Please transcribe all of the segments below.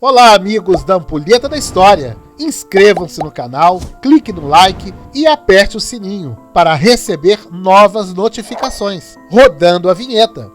Olá, amigos da Ampulheta da História! Inscrevam-se no canal, clique no like e aperte o sininho para receber novas notificações. Rodando a vinheta.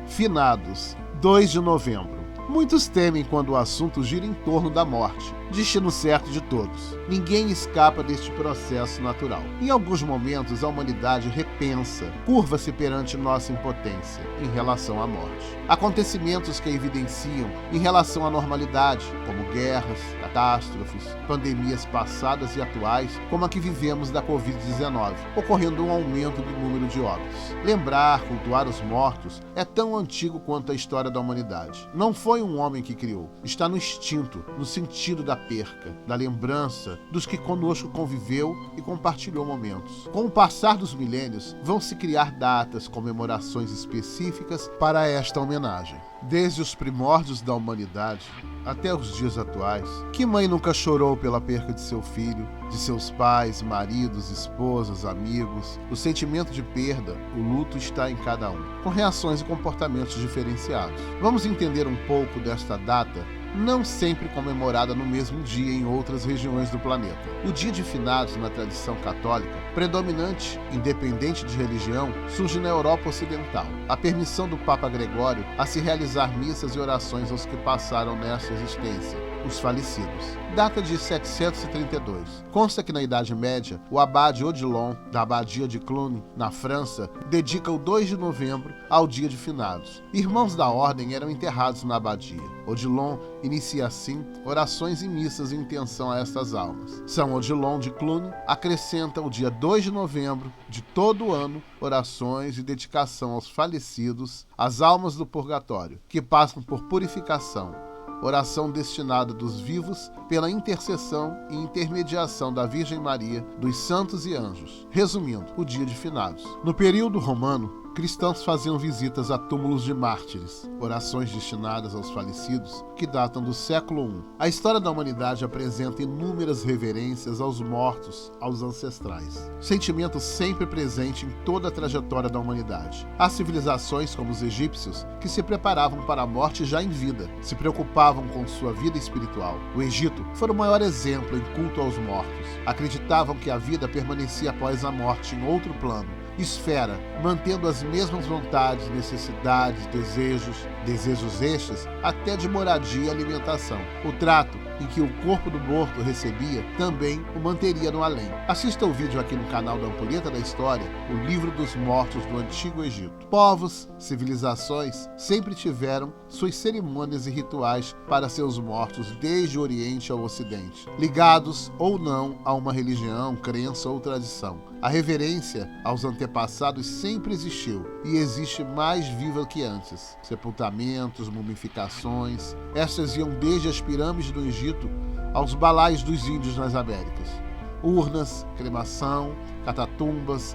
Finados, 2 de novembro. Muitos temem quando o assunto gira em torno da morte, destino certo de todos. Ninguém escapa deste processo natural. Em alguns momentos, a humanidade repensa, curva-se perante nossa impotência em relação à morte. Acontecimentos que a evidenciam em relação à normalidade, como guerras, catástrofes, pandemias passadas e atuais, como a que vivemos da Covid-19, ocorrendo um aumento do número de óbitos. Lembrar, cultuar os mortos é tão antigo quanto a história da humanidade. Não foi um homem que criou, está no instinto, no sentido da perca, da lembrança dos que conosco conviveu e compartilhou momentos. Com o passar dos milênios, vão se criar datas, comemorações específicas para esta homenagem. Desde os primórdios da humanidade até os dias atuais, que mãe nunca chorou pela perca de seu filho, de seus pais, maridos, esposas, amigos? O sentimento de perda, o luto está em cada um, com reações e comportamentos diferenciados. Vamos entender um pouco desta data, não sempre comemorada no mesmo dia em outras regiões do planeta. O Dia de Finados, na tradição católica, predominante, independente de religião, surge na Europa Ocidental. A permissão do Papa Gregório a se realizar missas e orações aos que passaram nesta existência, os falecidos. Data de 732. Consta que na Idade Média, o abade Odilon, da abadia de Cluny, na França, dedica o 2 de novembro ao Dia de Finados. Irmãos da ordem eram enterrados na abadia. Odilon inicia assim orações e missas em intenção a estas almas. São Odilon de Cluny acrescenta o dia 2 de novembro de todo o ano orações e dedicação aos falecidos, às almas do purgatório, que passam por purificação, oração destinada dos vivos pela intercessão e intermediação da Virgem Maria, dos santos e anjos. Resumindo, o Dia de Finados. No período romano, cristãos faziam visitas a túmulos de mártires, orações destinadas aos falecidos, que datam do século I. A história da humanidade apresenta inúmeras reverências aos mortos, aos ancestrais. Sentimento sempre presente em toda a trajetória da humanidade. Há civilizações como os egípcios que se preparavam para a morte já em vida, se preocupavam com sua vida espiritual. O Egito foi o maior exemplo em culto aos mortos. Acreditavam que a vida permanecia após a morte em outro plano, esfera, mantendo as mesmas vontades, necessidades, desejos estes até de moradia e alimentação. O trato em que o corpo do morto recebia também o manteria no além. Assista o vídeo aqui no canal da Ampulheta da História, o Livro dos Mortos do Antigo Egito. Povos, civilizações sempre tiveram suas cerimônias e rituais para seus mortos desde o Oriente ao Ocidente, ligados ou não a uma religião, crença ou tradição. A reverência aos antepassados sempre existiu e existe mais viva que antes. Sepultamentos, mumificações, estas iam desde as pirâmides do Egito aos balais dos índios nas Américas. Urnas, cremação, catatumbas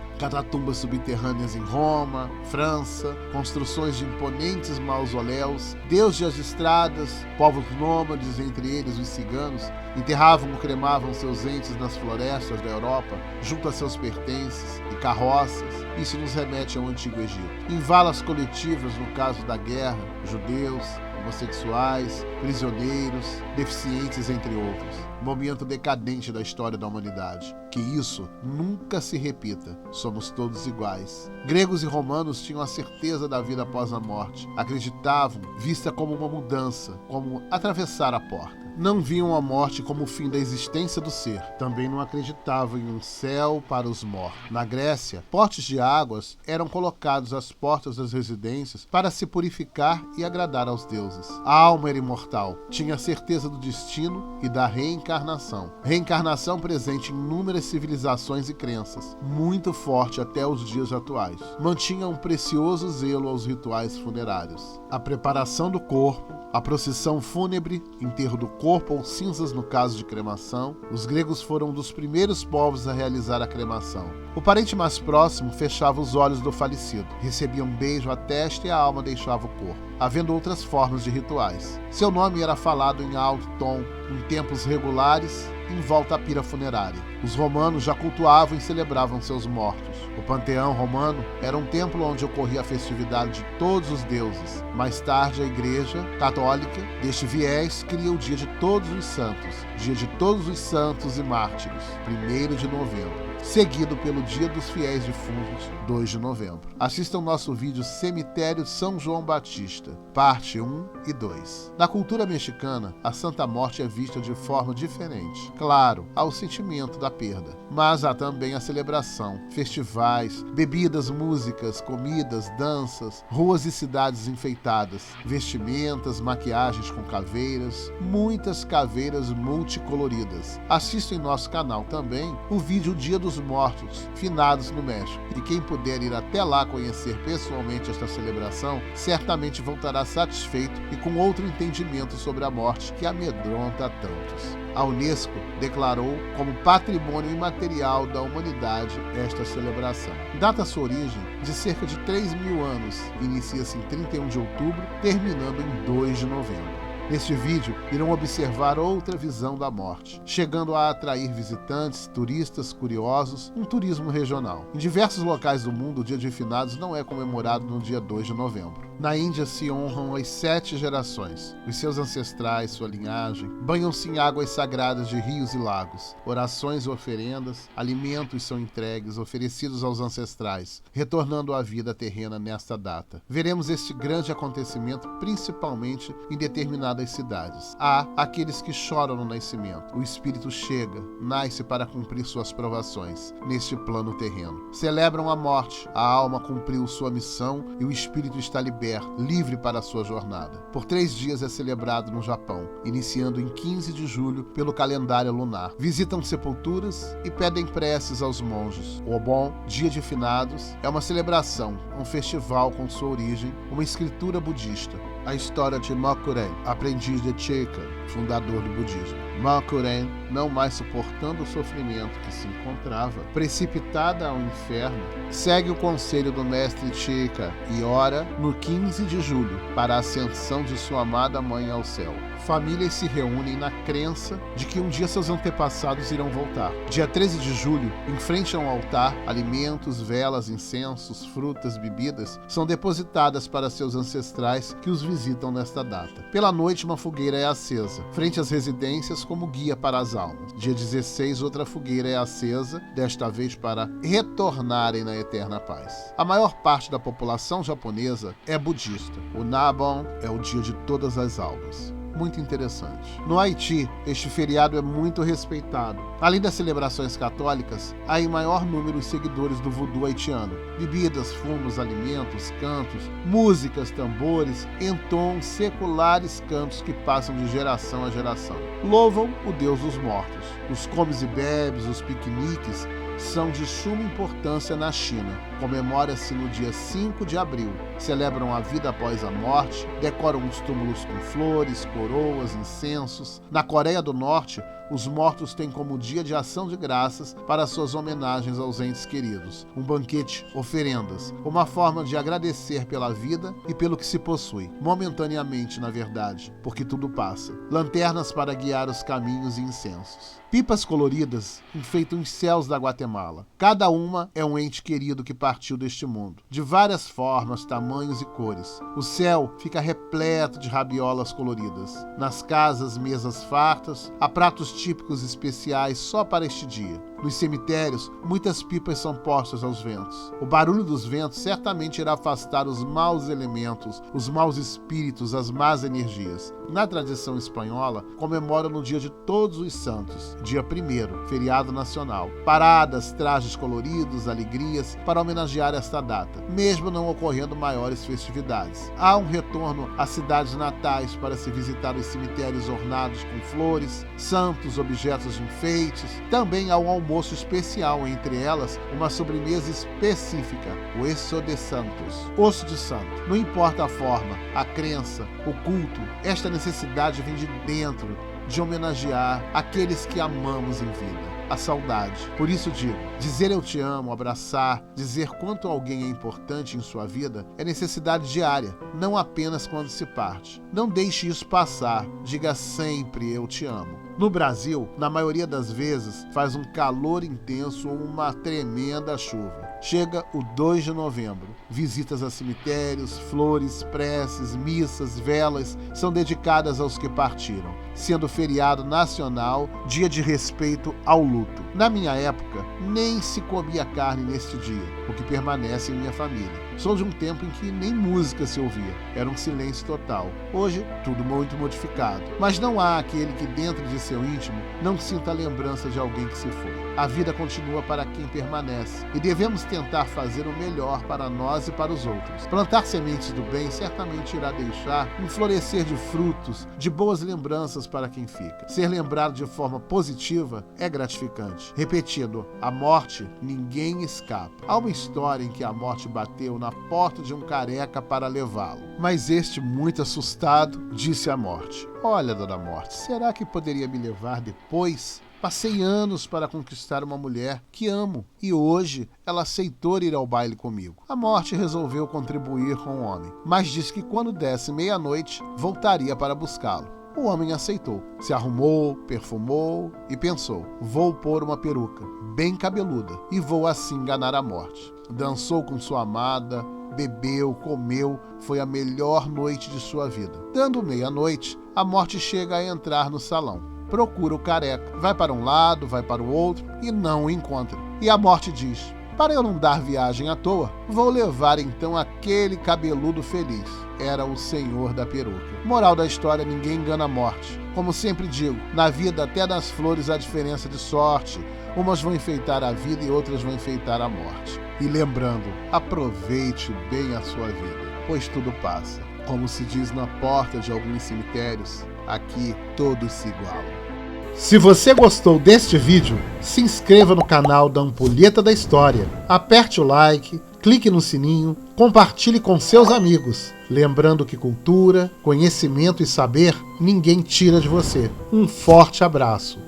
subterrâneas em Roma, França, construções de imponentes mausoléus, deuses das estradas, povos nômades, entre eles os ciganos, enterravam ou cremavam seus entes nas florestas da Europa, junto a seus pertences e carroças. Isso nos remete ao Antigo Egito. Em valas coletivas, no caso da guerra, judeus, homossexuais, prisioneiros, deficientes, entre outros. Momento decadente da história da humanidade. Que isso nunca se repita. Somos todos iguais. Gregos e romanos tinham a certeza da vida após a morte. Acreditavam, vista como uma mudança, como atravessar a porta. Não viam a morte como o fim da existência do ser. Também não acreditavam em um céu para os mortos. Na Grécia, potes de águas eram colocados às portas das residências para se purificar e agradar aos deuses. A alma era imortal, tinha a certeza do destino e da reencarnação. Reencarnação presente em inúmeras civilizações e crenças, muito forte até os dias atuais. Mantinha um precioso zelo aos rituais funerários. a preparação do corpo, a procissão fúnebre, enterro do corpo ou cinzas no caso de cremação. Os gregos foram um dos primeiros povos a realizar a cremação. O parente mais próximo fechava os olhos do falecido, recebia um beijo à testa e a alma deixava o corpo, havendo outras formas de rituais. Seu nome era falado em alto tom, em tempos regulares, em volta à pira funerária. Os romanos já cultuavam e celebravam seus mortos. O panteão romano era um templo onde ocorria a festividade de todos os deuses. Mais tarde, a Igreja Católica, deste viés, cria o Dia de Todos os Santos, Dia de Todos os Santos e Mártires, 1º de novembro, seguido pelo Dia dos Fiéis Defuntos, 2 de novembro. Assistam nosso vídeo Cemitério São João Batista, parte 1 e 2. Na cultura mexicana, a Santa Morte é vista de forma diferente. Claro, há o sentimento da perda, mas há também a celebração, festivais, bebidas, músicas, comidas, danças, ruas e cidades enfeitadas, vestimentas, maquiagens com caveiras, muitas caveiras multicoloridas. Assista em nosso canal também o vídeo Dia dos Mortos, finados no México. E quem puder ir até lá conhecer pessoalmente esta celebração, certamente voltará satisfeito e com outro entendimento sobre a morte que amedronta a tantos. A Unesco declarou como Patrimônio Imaterial da Humanidade esta celebração. Data sua origem de cerca de 3.000 anos, inicia-se em 31 de outubro, terminando em 2 de novembro. Neste vídeo, irão observar outra visão da morte, chegando a atrair visitantes, turistas, curiosos, um turismo regional. Em diversos locais do mundo, o Dia de Finados não é comemorado no dia 2 de novembro. Na Índia se honram as 7 gerações. Os seus ancestrais, sua linhagem, banham-se em águas sagradas de rios e lagos. Orações e oferendas, alimentos são entregues, oferecidos aos ancestrais, retornando à vida terrena nesta data. Veremos este grande acontecimento principalmente em determinadas cidades. Há aqueles que choram no nascimento. O espírito chega, nasce para cumprir suas provações neste plano terreno. Celebram a morte, a alma cumpriu sua missão e o espírito está liberto, livre para a sua jornada. Por 3 dias é celebrado no Japão, iniciando em 15 de julho pelo calendário lunar. Visitam sepulturas e pedem preces aos monges. O Obon, Dia de Finados, é uma celebração, um festival com sua origem, uma escritura budista. A história de Mokuren, aprendiz de Chika, fundador do budismo. Mokuren, não mais suportando o sofrimento que se encontrava, precipitada ao inferno, segue o conselho do mestre Chika e ora no 15 de julho para a ascensão de sua amada mãe ao céu. Famílias se reúnem na crença de que um dia seus antepassados irão voltar. Dia 13 de julho, em frente a um altar, alimentos, velas, incensos, frutas, bebidas são depositadas para seus ancestrais que os visitam nesta data. Pela noite, uma fogueira é acesa, frente às residências como guia para as almas. Dia 16, outra fogueira é acesa, desta vez para retornarem na eterna paz. A maior parte da população japonesa é budista. O Nabon é o dia de todas as almas. Muito interessante. No Haiti, este feriado é muito respeitado. Além das celebrações católicas, há em maior número os seguidores do voodoo haitiano. Bebidas, fumos, alimentos, cantos, músicas, tambores, entoam seculares cantos que passam de geração a geração. Louvam o Deus dos mortos. Os comes e bebes, os piqueniques, são de suma importância na China. Comemora-se no dia 5 de abril. Celebram a vida após a morte, decoram os túmulos com flores, coroas, incensos. Na Coreia do Norte, os mortos têm como dia de ação de graças para suas homenagens aos entes queridos. Um banquete, oferendas, uma forma de agradecer pela vida e pelo que se possui. Momentaneamente, na verdade, porque tudo passa. Lanternas para guiar os caminhos e incensos. Pipas coloridas enfeitam os céus da Guatemala. Cada uma é um ente querido que partiu deste mundo, de várias formas, tamanhos e cores. O céu fica repleto de rabiolas coloridas. Nas casas, mesas fartas, há pratos típicos especiais só para este dia. Nos cemitérios, muitas pipas são postas aos ventos. O barulho dos ventos certamente irá afastar os maus elementos, os maus espíritos, as más energias. Na tradição espanhola, comemora no dia de Todos os Santos, dia 1º, feriado nacional. Paradas, trajes coloridos, alegrias para homenagear esta data, mesmo não ocorrendo maiores festividades. Há um retorno às cidades natais para se visitar os cemitérios ornados com flores, santos, objetos de enfeites. Também há um almoço almoço especial, entre elas uma sobremesa específica, o osso de santos, osso de santo. Não importa a forma, a crença, o culto, esta necessidade vem de dentro, de homenagear aqueles que amamos em vida, a saudade. Por isso digo, dizer eu te amo, abraçar, dizer quanto alguém é importante em sua vida é necessidade diária, não apenas quando se parte. Não deixe isso passar, diga sempre eu te amo. No Brasil, na maioria das vezes, faz um calor intenso ou uma tremenda chuva. Chega o 2 de novembro. Visitas a cemitérios, flores, preces, missas, velas são dedicadas aos que partiram, sendo feriado nacional, dia de respeito ao luto. Na minha época, nem se comia carne neste dia, o que permanece em minha família. Sou de um tempo em que nem música se ouvia, era um silêncio total. Hoje, tudo muito modificado. Mas não há aquele que dentro de seu íntimo não sinta a lembrança de alguém que se foi. A vida continua para quem permanece e devemos tentar fazer o melhor para nós e para os outros. Plantar sementes do bem certamente irá deixar um florescer de frutos, de boas lembranças para quem fica. Ser lembrado de forma positiva é gratificante. Repetindo, a morte ninguém escapa. Há uma história em que a morte bateu na porta de um careca para levá-lo. Mas este, muito assustado, disse à morte: "Olha, dona Morte, será que poderia me levar depois? Passei anos para conquistar uma mulher que amo e hoje ela aceitou ir ao baile comigo." A morte resolveu contribuir com o homem, mas disse que quando desse meia-noite voltaria para buscá-lo. O homem aceitou, se arrumou, perfumou e pensou: vou pôr uma peruca bem cabeluda e vou assim enganar a morte. Dançou com sua amada, bebeu, comeu, foi a melhor noite de sua vida. Dando meia-noite, a morte chega a entrar no salão. Procura o careca, vai para um lado, vai para o outro e não o encontra. E a morte diz: para eu não dar viagem à toa, vou levar então aquele cabeludo feliz. Era o senhor da peruca. Moral da história: ninguém engana a morte. Como sempre digo, na vida até das flores há diferença de sorte. Umas vão enfeitar a vida e outras vão enfeitar a morte. E lembrando, aproveite bem a sua vida, pois tudo passa. Como se diz na porta de alguns cemitérios, aqui todos se igualam. Se você gostou deste vídeo, se inscreva no canal da Ampulheta da História, aperte o like, clique no sininho, compartilhe com seus amigos. Lembrando que cultura, conhecimento e saber ninguém tira de você. Um forte abraço.